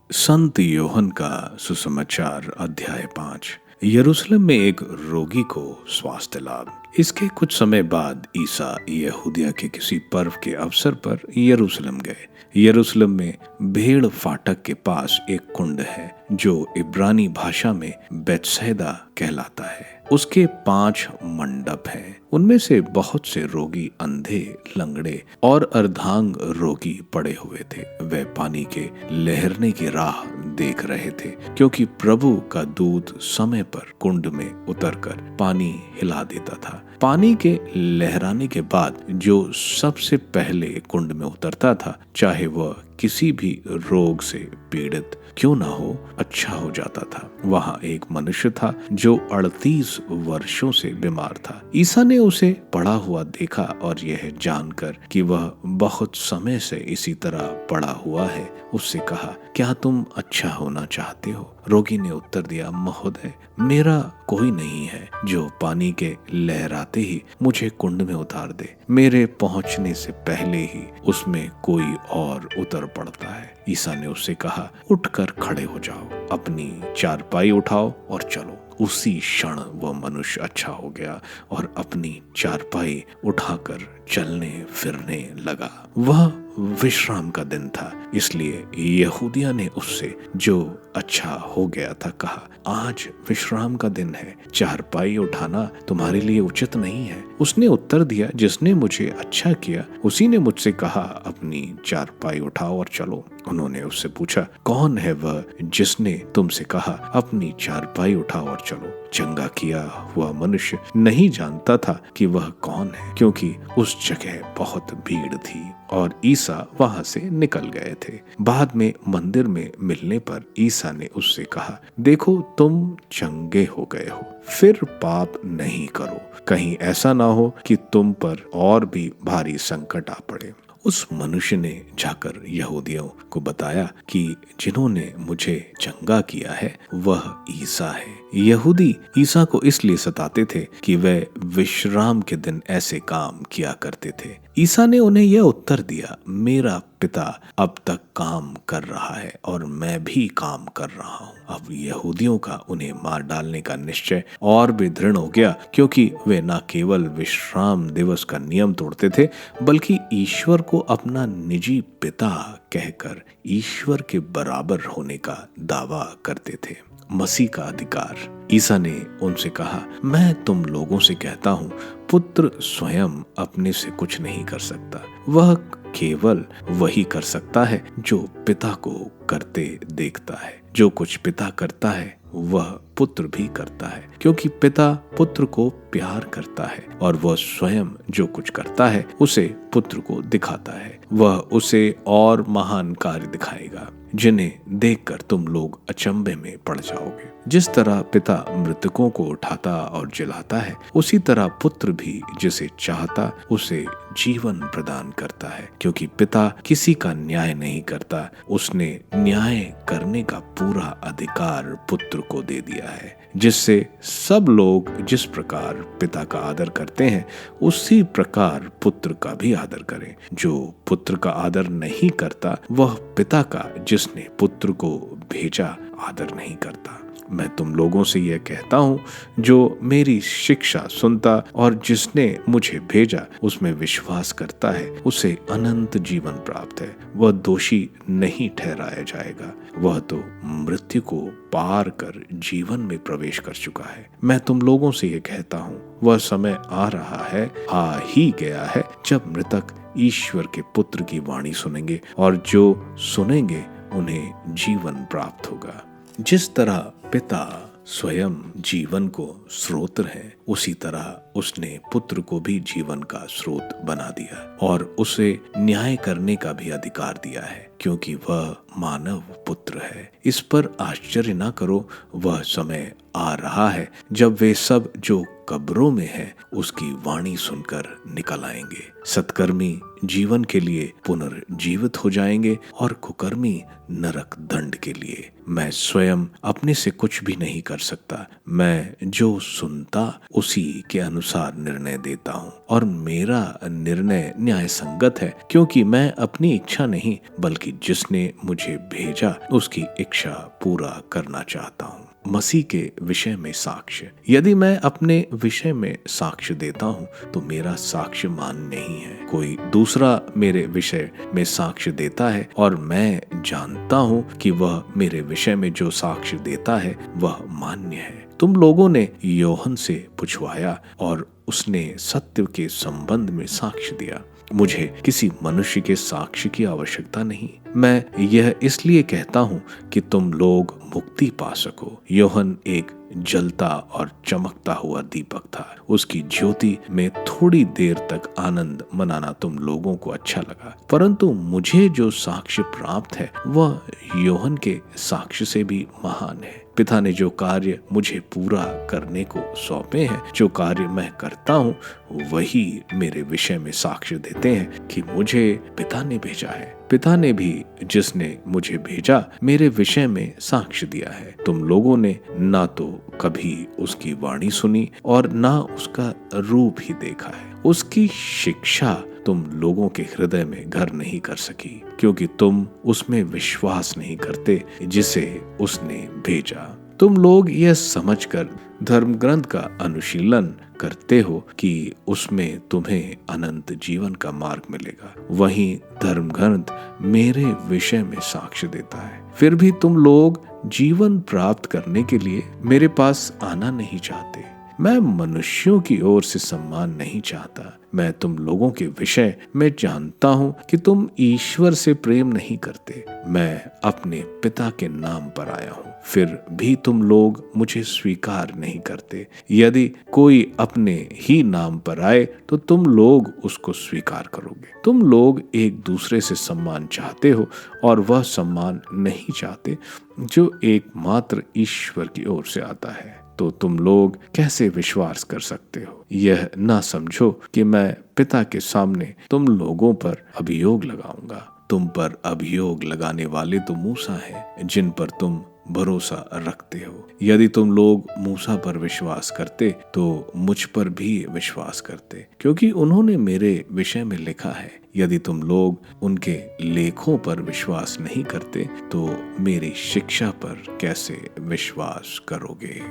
संत योहन का सुसमाचार अध्याय 5। यरूशलेम में एक रोगी को स्वास्थ्य लाभ। इसके कुछ समय बाद ईसा यहूदिया के किसी पर्व के अवसर पर यरूशलेम गए। यरूशलेम में भेड़ फाटक के पास एक कुंड है जो इब्रानी भाषा में बेतसैदा कहलाता है। उसके 5 मंडप हैं। उनमें से बहुत से रोगी, अंधे, लंगड़े और अर्धांग रोगी पड़े हुए थे। वे पानी के लहरने की राह देख रहे थे, क्योंकि प्रभु का दूत समय पर कुंड में उतरकर पानी हिला देता था। पानी के लहराने के बाद जो सबसे पहले कुंड में उतरता था, चाहे वह किसी भी रोग से पीड़ित क्यों ना हो, अच्छा हो जाता था। वहां एक मनुष्य था जो 38 वर्षों से बीमार था। ईसा ने उसे पड़ा हुआ देखा और यह जानकर कि वह बहुत समय से इसी तरह पड़ा हुआ है, उससे कहा, क्या तुम अच्छा होना चाहते हो? रोगी ने उत्तर दिया, महोदय, मेरा कोई नहीं है जो पानी के लहराते ही मुझे कुंड में उतार दे। मेरे पहुंचने से पहले ही उसमें कोई और उतर पड़ता है। ईसा ने उससे कहा, उठकर खड़े हो जाओ, अपनी चारपाई उठाओ और चलो। उसी क्षण वह मनुष्य अच्छा हो गया और अपनी चारपाई उठाकर चलने फिरने लगा। वह विश्राम का दिन था, इसलिए यहूदिया ने उससे, जो अच्छा हो गया था, कहा, आज विश्राम का दिन है, चारपाई उठाना तुम्हारे लिए उचित नहीं है। उसने उत्तर दिया, जिसने मुझे अच्छा किया उसी ने मुझसे कहा, अपनी चारपाई उठाओ और चलो। उन्होंने उससे पूछा, कौन है वह जिसने तुमसे कहा, अपनी चारपाई उठाओ और चलो? चंगा किया हुआ मनुष्य नहीं जानता था कि वह कौन है, क्योंकि उस जगह बहुत भीड़ थी और ईसा वहां से निकल गए थे। बाद में मंदिर में मिलने पर ईसा ने उससे कहा, देखो, तुम चंगे हो गए हो, फिर पाप नहीं करो, कहीं ऐसा ना हो कि तुम पर और भी भारी संकट आ पड़े। उस मनुष्य ने जाकर यहूदियों को बताया कि जिन्होंने मुझे चंगा किया है वह ईसा है। यहूदी ईसा को इसलिए सताते थे कि वे विश्राम के दिन ऐसे काम किया करते थे। ईसा ने उन्हें यह उत्तर दिया, मेरा पिता अब तक काम कर रहा है और मैं भी काम कर रहा हूँ। अब यहूदियों का उन्हें मार डालने का निश्चय और भी दृढ़ हो गया, क्योंकि वे न केवल विश्राम दिवस का नियम तोड़ते थे, बल्कि ईश्वर को अपना निजी पिता कहकर ईश्वर के बराबर होने का दावा करते थे। मसीह का अधिकार। ईसा ने उनसे कहा, मैं तुम लोगों से कहता हूँ, पुत्र स्वयं अपने से कुछ नहीं कर सकता। वह केवल वही कर सकता है जो पिता को करते देखता है। जो कुछ पिता करता है वह पुत्र भी करता है, क्योंकि पिता पुत्र को प्यार करता है और वह स्वयं जो कुछ करता है उसे पुत्र को दिखाता है। वह उसे और महान कार्य दिखाएगा, जिन्हें देखकर तुम लोग अचंभे में पड़ जाओगे। जिस तरह पिता मृतकों को उठाता और जिलाता है, उसी तरह पुत्र भी जिसे चाहता उसे जीवन प्रदान करता है। क्योंकि पिता किसी का न्याय नहीं करता, उसने न्याय करने का पूरा अधिकार पुत्र को दे दिया है, जिससे सब लोग जिस प्रकार पिता का आदर करते हैं उसी प्रकार पुत्र का भी आदर करें। जो पुत्र का आदर नहीं करता वह पिता का, जिसने पुत्र को भेजा, आदर नहीं करता। मैं तुम लोगों से यह कहता हूँ, जो मेरी शिक्षा सुनता और जिसने मुझे भेजा उसमें विश्वास करता है, उसे अनंत जीवन प्राप्त है। वह दोषी नहीं ठहराया जाएगा, वह तो मृत्यु को पार कर जीवन में प्रवेश कर चुका है। मैं तुम लोगों से यह कहता हूँ, वह समय आ रहा है, आ ही गया है, जब मृतक ईश्वर के पुत्र की वाणी सुनेंगे और जो सुनेंगे उन्हें जीवन प्राप्त होगा। जिस तरह पिता स्वयं जीवन को स्रोत है, उसी तरह उसने पुत्र को भी जीवन का स्रोत बना दिया और उसे न्याय करने का भी अधिकार दिया है, क्योंकि वह मानव पुत्र है। इस पर आश्चर्य न करो, वह समय आ रहा है जब वे सब जो कब्रों में है उसकी वाणी सुनकर निकल आएंगे। सत्कर्मी जीवन के लिए पुनर्जीवित हो जाएंगे और कुकर्मी नरक दंड के लिए। मैं स्वयं अपने से कुछ भी नहीं कर सकता, मैं जो सुनता उसी के अनुसार निर्णय देता हूँ और मेरा निर्णय न्याय संगत है, क्योंकि मैं अपनी इच्छा नहीं बल्कि बल्कि जिसने मुझे भेजा उसकी इच्छा पूरा करना चाहता हूँ। मसीह के विषय में साक्ष्य। यदि मैं अपने विषय में साक्ष्य देता हूँ तो मेरा साक्ष्य मान नहीं है। कोई दूसरा मेरे विषय में साक्ष्य देता है और मैं जानता हूँ कि वह मेरे विषय में जो साक्ष्य देता है वह मान्य है। तुम लोगों ने योहन से पूछवाया और उसने सत्य के संबंध में साक्ष्य दिया। मुझे किसी मनुष्य के साक्ष्य की आवश्यकता नहीं। मैं यह इसलिए कहता हूँ कि तुम लोग मुक्ति पा सको। योहन एक जलता और चमकता हुआ दीपक था। उसकी ज्योति में थोड़ी देर तक आनंद मनाना तुम लोगों को अच्छा लगा, परंतु मुझे जो साक्ष्य प्राप्त है वह योहन के साक्ष्य से भी महान है। पिता ने जो कार्य मुझे पूरा करने को सौंपे हैं, जो कार्य मैं करता हूँ, वही मेरे विषय में साक्ष्य देते हैं कि मुझे पिता ने भेजा है। पिता ने भी जिसने मुझे भेजा मेरे विषय में साक्ष्य दिया है। तुम लोगों ने ना तो कभी उसकी वाणी सुनी और ना उसका रूप ही देखा है। उसकी शिक्षा तुम लोगों के हृदय में घर नहीं कर सकी, क्योंकि तुम उसमें विश्वास नहीं करते जिसे उसने भेजा। तुम लोग यह समझकर धर्म ग्रंथ का अनुशीलन करते हो कि उसमें तुम्हें अनंत जीवन का मार्ग मिलेगा। वहीं धर्म ग्रंथ मेरे विषय में साक्ष्य देता है। फिर भी तुम लोग जीवन प्राप्त करने के लिए मेरे पास आना नहीं चाहते। मैं मनुष्यों की ओर से सम्मान नहीं चाहता। मैं तुम लोगों के विषय में जानता हूँ कि तुम ईश्वर से प्रेम नहीं करते। मैं अपने पिता के नाम पर आया हूँ, फिर भी तुम लोग मुझे स्वीकार नहीं करते। यदि कोई अपने ही नाम पर आए तो तुम लोग उसको स्वीकार करोगे। तुम लोग एक दूसरे से सम्मान चाहते हो और वह सम्मान नहीं चाहते जो एकमात्र ईश्वर की ओर से आता है। तो तुम लोग कैसे विश्वास कर सकते हो? यह ना समझो कि मैं पिता के सामने तुम लोगों पर अभियोग लगाऊंगा। तुम पर अभियोग लगाने वाले तो मूसा हैं, जिन पर तुम भरोसा रखते हो। यदि तुम लोग मूसा पर विश्वास करते तो मुझ पर भी विश्वास करते, क्योंकि उन्होंने मेरे विषय में लिखा है। यदि तुम लोग उनके लेखों पर विश्वास नहीं करते तो मेरी शिक्षा पर कैसे विश्वास करोगे?